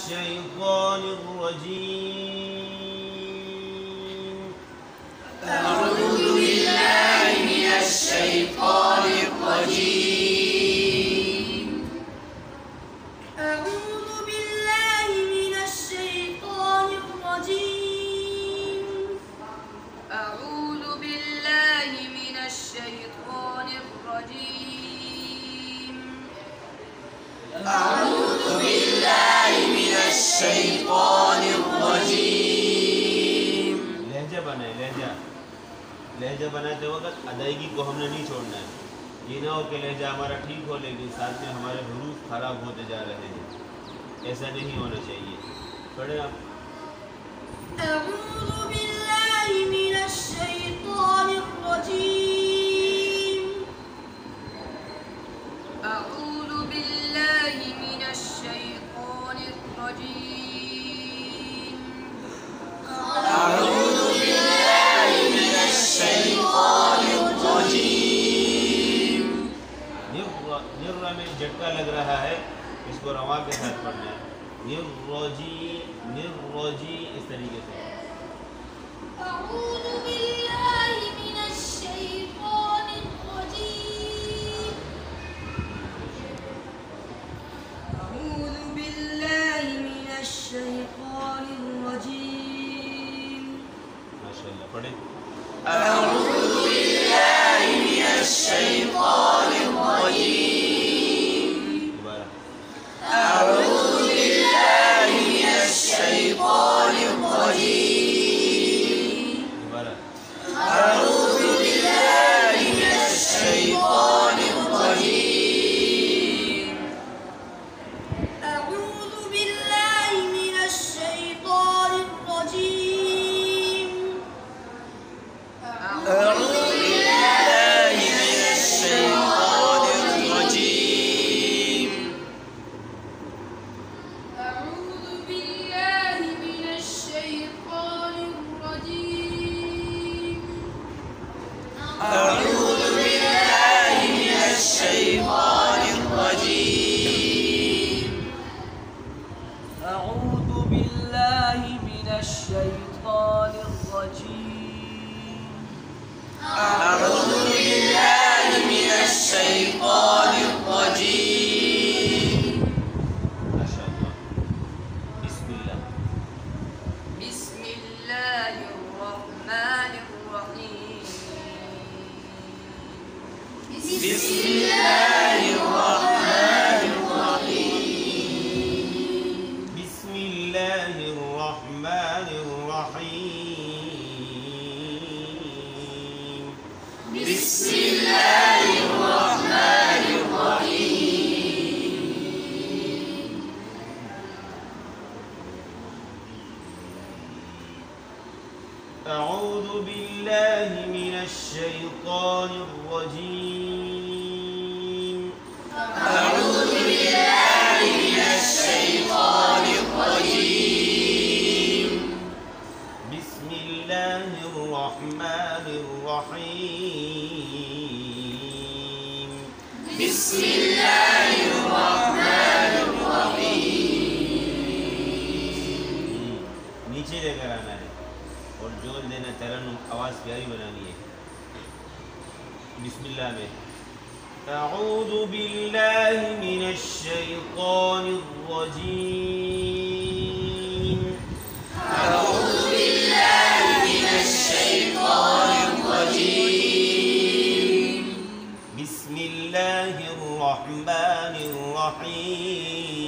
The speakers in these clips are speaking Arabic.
الشيطان الرجيم. أعوذ بالله من الشيطان الرجيم. أعوذ بالله من الشيطان الرجيم. أعوذ بالله من الشيطان الرجيم. أعوذ بالله من الشيطان الرجيم. लहजा बनाते वक्त अदायगी को हमने नहीं छोड़ना है। ये ना हो कि लहजा हमारा ठीक हो लेकिन साथ में हमारे हुरूफ खराब होते जा रहे हैं, ऐसा नहीं होना चाहिए। पढ़े आप। أعوذ بالله من الشيطان الرجيم. أعوذ بالله من الشيطان الرجيم. أعوذ بالله من الشيطان الرجيم. निर्रा में झटका लग रहा है, इसको रवा के साथ पढ़ना है। निर्रोजी इस तरीके से। أعوذ بالله من الشيطان الرجيم. أعوذ بالله من الشيطان الرجيم. माशाअल्लाह पढ़े। أعوذ بالله من الشيطان الرجيم. दोबारा। أعوذ بالله من الشيطان الرجيم. दोबारा। أعوذ بالله من الشيطان الرجيم. أعوذ بالله من الشيطان الرجيم. أعوذ بالله من الشيطان الرجيم. أعوذ بالله من الشيطان الرجيم. أعوذ بالله من الشيطان الرجيم. أعوذ بالله من الشيطان الرجيم. أعوذ بالله من الشيطان الرجيم. माशाअल्लाह। बिस्मिल्लाह। بسم الله الرحمن الرحيم. بسم الله الرحمن الرحيم. بسم الله الرحمن الرحيم. بسم الله الرحمن الرحيم. أعوذ بالله من الشيطان الرجيم. أعوذ بالله من الشيطان الرجيم. بسم الله الرحمن الرحيم. بسم الله الرحمن الرحيم. नीचे लेकर आना है और जोर देना, तरन्नुम आवाज़ प्यारी बनानी है। बिस्मिल्लाह में अऊज़ु बिल्लाहि मिनश शैतानिर रजीम। أعوذ بالله من الشيطان الرجيم. बिस्मिल्लाहिर रहमानिर रहीम।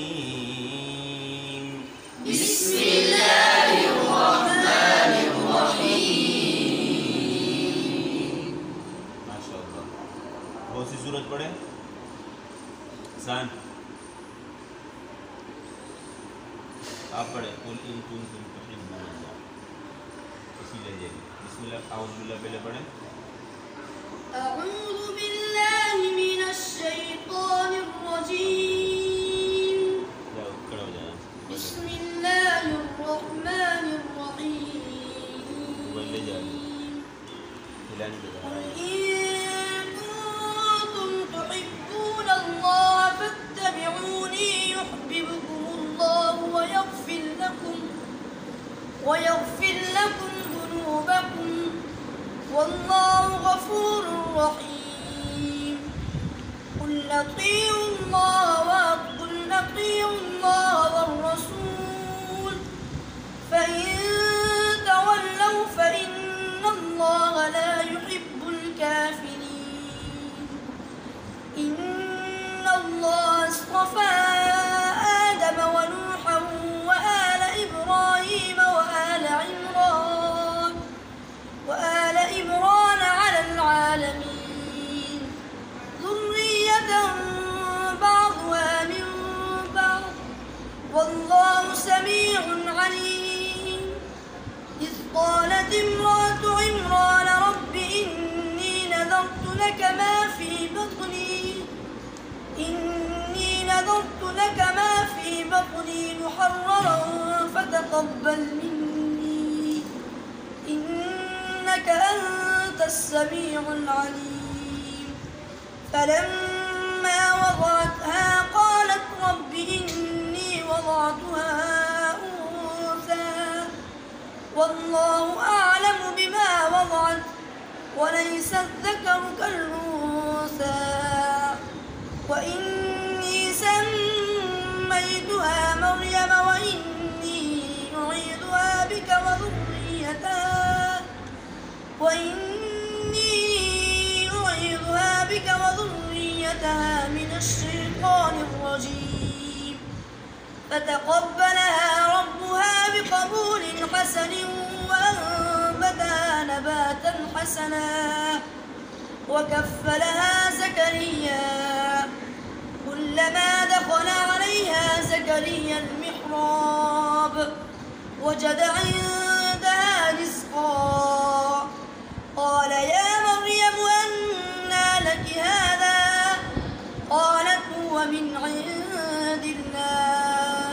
بسم الله الرحمن الرحيم. माशाअल्लाह। बहुत सी सूरत पढ़े। सान आप पढ़े। कुल इन कुंतुम तुहिब्बूनल्लाह, इसी लहजे में। बिस्मिल्लाह आऊज़ु बिल्लाह पहले पढ़े। أعوذ بالله من الشيطان الرجيم. जाओ खड़ा हो जाना। بسم الله الرحمن الرحيم. मोबाइल ले जा हिलाने के قل बाद إن كنتم تحبون الله فاتبعوني يحببكم الله ويغفر ويغفر لكم ذنوبكم والله غفور رحيم. قل أطيعوا الله والرسول فإن تولوا فإن الله لا يحب الكافرين. إن الله اصطفى آدم ونوحا وآل إبراهيم وآل عمران على العالمين ذرية بعضها من بعض والله سميع عليم. إذ قالت امرأة عمران رب إني نذرت لك ما في بطني محررا فتقبل مني إنك أنت السميع العليم. فلما وضعتها قالت رب إني وضعتها أنثى والله أعلم بما وضعت وليس الذكر كالأنثى وإني سميتها مريم وإني أعيذها بك وذريتها من الشيطان الرجيم. فتقبلها ربها بقبول حسن وأنبتها نباتا حسنا وكفلها زكريا. كلما دخل عليها زكريا المحراب وجد عندها رزقا قال يا مريم أنى لك هذا قالت هو من عند الله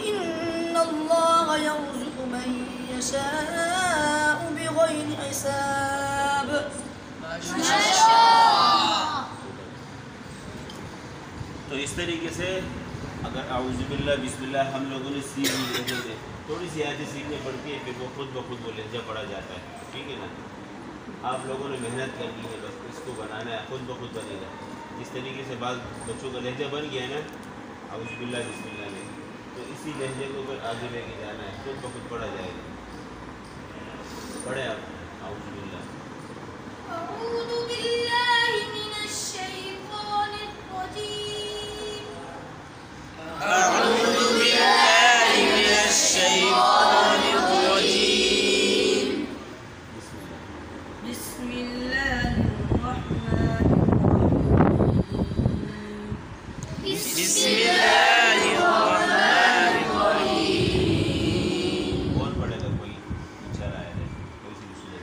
إن الله يرزق من يشاء بغير حساب. तो इस तरीके से अगर आउज़ुबिल्लाह बिस्मिल्लाह हम लोगों ने सीख ली लहजे से थोड़ी सी आयतें सीखने पड़ती है फिर वो खुद ब खुद वो लहजा पड़ा जाता है। ठीक है ना, आप लोगों ने मेहनत करनी है, बस इसको बनाना है, खुद ब खुद बनेगा। जिस तरीके से बाद बच्चों का लहजा बन गया है ना आउज़ुबिल्लाह बिस्मिल्लाह में, तो इसी लहजे को अगर आगे लेके जाना है खुद ब खुद पढ़ा जाएगा। पढ़े आप आउज़ुबिल्लाह। أعوذ بالله من الشيطان الرجيم. أعوذ بالله من الشيطان الرجيم. بسم الله الرحمن الرحيم. بسم الله الرحمن الرحيم. कौन पढ़ेगा? कोई अच्छा आया है, कोई सी दूसरी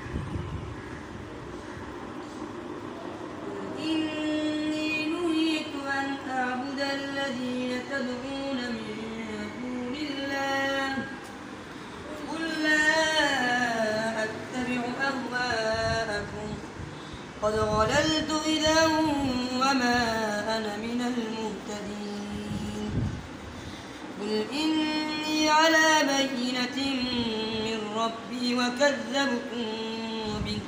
إني نهيت أن أعبد الذين تدعون من دون الله قل لا أتبع أهواءكم قد ضللت إذا وما أنا من المهتدين. قل إني على بينة من ربي وكذبكم به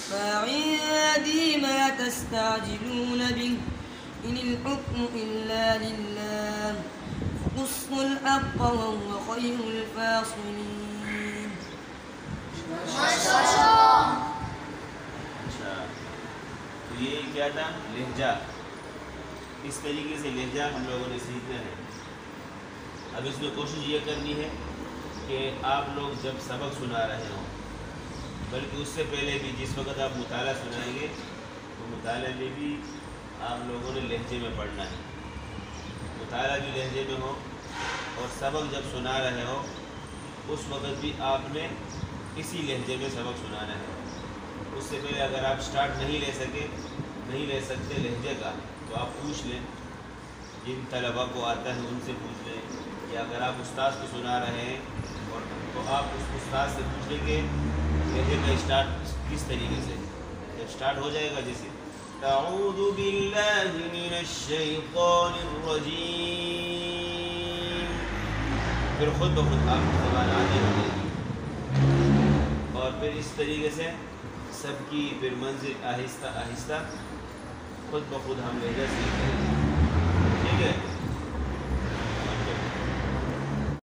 فعندي ما تستعجلون به إن الحكم إلا لله قص الحق وهو خير الفاصلين. अच्छा, तो ये क्या था? लहजा। इस तरीके से लहजा हम लोगों ने सीखना है। अब इसमें कोशिश ये करनी है कि आप लोग जब सबक सुना रहे हों, बल्कि उससे पहले भी जिस वक्त आप मुताला सुनाएंगे तो मुताले में भी आप लोगों ने लहजे में पढ़ना है। मुताला भी लहजे में हो और सबक जब सुना रहे हो उस वक्त भी आपने इसी लहजे में सबक सुनाना है। उससे पहले अगर आप स्टार्ट नहीं ले सकते लहजे का तो आप पूछ लें, जिन तलबा को आता है उनसे पूछ लें, या अगर आप उस्ताद को सुना रहे हैं और तो आप उस उस्ताद से पूछ लें कि लहजे का स्टार्ट किस तरीके से। जब स्टार्ट हो जाएगा जैसे अऊज़ु बिल्लाहि मिनश शैतानिर रजीम, फिर खुद ब खुद आपकी ज़बान आगे हो जाएगी। और फिर इस तरीके से सबकी फिर मंजिल आहिस्ता आहिस्ता खुद ब खुद हम लहजा सीख करेंगे।